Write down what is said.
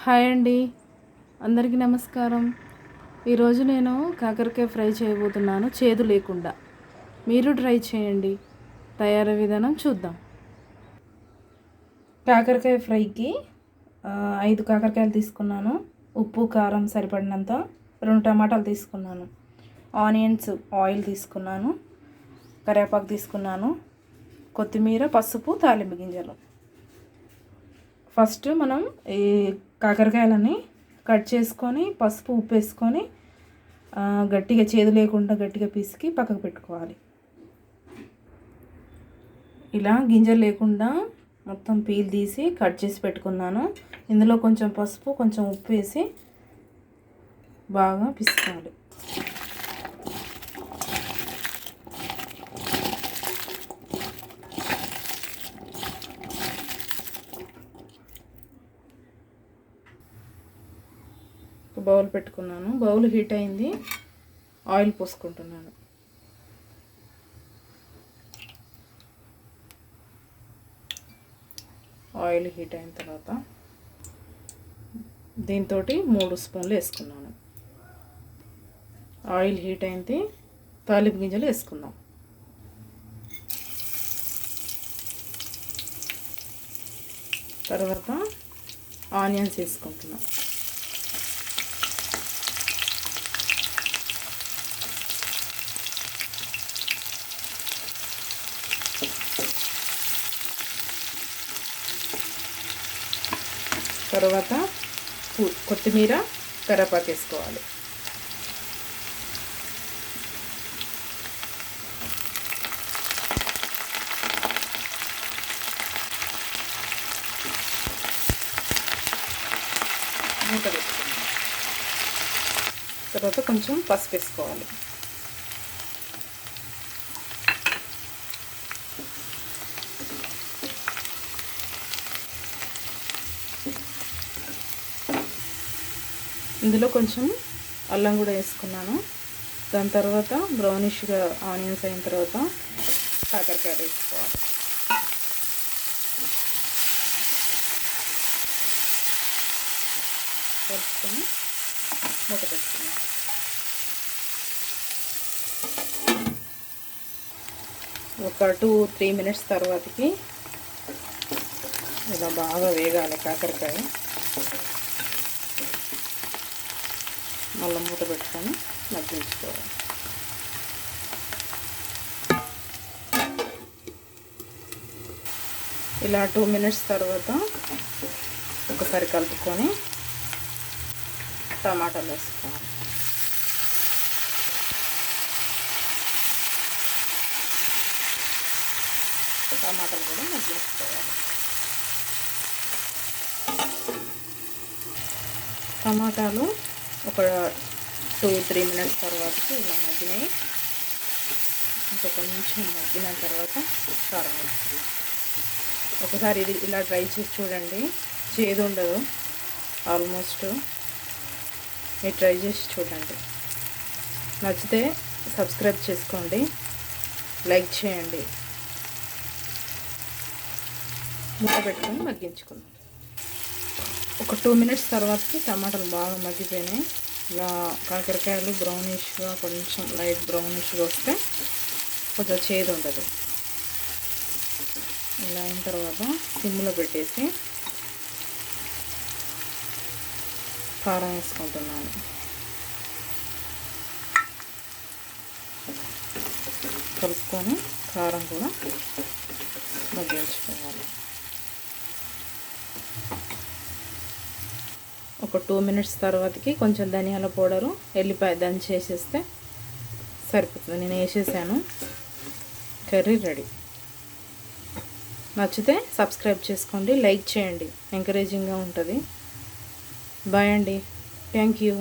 Hi అండి, అందరికీ నమస్కారం. ఈరోజు నేను కాకరకాయ ఫ్రై చేయబోతున్నాను, చేదు లేకుండా. మీరు ట్రై చేయండి. తయారీ విధానం చూద్దాం. కాకరకాయ ఫ్రైకి 5 కాకరకాయలు తీసుకున్నాను. ఉప్పు కారం సరిపడినంత. 2 టమాటాలు తీసుకున్నాను. ఆనియన్స్, ఆయిల్ తీసుకున్నాను. కరివేపాకు తీసుకున్నాను. కొత్తిమీర, పసుపు, తాలింపు గింజలు. ఫస్ట్ మనం ఈ కాకరకాయలని కట్ చేసుకొని పసుపు ఉప్పు వేసుకొని గట్టిగా చేదు లేకుండా గట్టిగా పిసికి పక్కకు పెట్టుకోవాలి. ఇలా గింజలు లేకుండా మొత్తం పీల్ తీసి కట్ చేసి పెట్టుకున్నాను. ఇందులో కొంచెం పసుపు, కొంచెం ఉప్పు వేసి బాగా పిసుకోవాలి. బౌల్ పెట్టుకున్నాను. బౌల్ హీట్ అయింది. ఆయిల్ పోసుకుంటున్నాను. ఆయిల్ హీట్ అయిన తర్వాత దీంతో 3 స్పూన్లు వేసుకున్నాను. ఆయిల్ హీట్ అయింది. తాలింపు గింజలు వేసుకుందాం. తర్వాత ఆనియన్స్ వేసుకుంటున్నాం. తర్వాత కొత్తిమీర, కరివేపాకు వేసుకోవాలి. మూత పెట్టుకోవాలి. తర్వాత కొంచెం పసుపు వేసుకోవాలి. ఇందులో కొంచెం అల్లం కూడా వేసుకున్నాను. దాని తర్వాత బ్రౌనిష్గా ఆనియన్స్ అయిన తర్వాత కాకరకాయలు వేసుకోవాలి. కలుపుకొని మూత పెట్టుకున్నాను. ఒక 2-3 మినిట్స్ తర్వాతకి ఇలా బాగా వేగాలి కాకరకాయ. మళ్ళీ మూత పెట్టుకొని మగ్గించుకోవాలి. ఇలా 2 మినిట్స్ తర్వాత ఒకసారి కలుపుకొని టమాటాలు వేసుకోవాలి. టమాటాలు కూడా మగ్గించుకోవాలి. టమాటాలు ఒక 2-3 మినిట్స్ తర్వాతకి ఇలా మగ్గినాయి. ఇంకా కొంచెం మగ్గిన తర్వాత కారం వేస్తుంది. ఒకసారి ఇది ఇలా ట్రై చేసి చూడండి, చేదు ఉండదు. ఆల్మోస్ట్ మీరు ట్రై చేసి చూడండి. నచ్చితే సబ్స్క్రైబ్ చేసుకోండి, లైక్ చేయండి. మూత పెట్టుకొని మగ్గించుకుందాం. ఒక 2 మినిట్స్ తర్వాతకి టమాటాలు బాగా మగ్గిపోయినాయి. ఇలా కాకరకాయలు బ్రౌనిష్గా, కొంచెం లైట్ బ్రౌనిష్గా వస్తే కొంచెం చేదు ఉండదు. ఇలా అయిన తర్వాత సిమ్లో పెట్టేసి కారం వేసుకుంటున్నాను. కలుపుకొని కారం కూడా మగ్గించుకోవాలి. ఒక 2 మినిట్స్ తర్వాతకి కొంచెం ధనియాల పౌడరు, ఎల్లిపాయ దంచి వేసేస్తే సరిపోతుంది. నేను వేసేసాను. Curry ready. నచ్చితే సబ్స్క్రైబ్ చేసుకోండి, లైక్ చేయండి, ఎంకరేజింగ్గా ఉంటుంది. బాయ్ అండి. Thank you.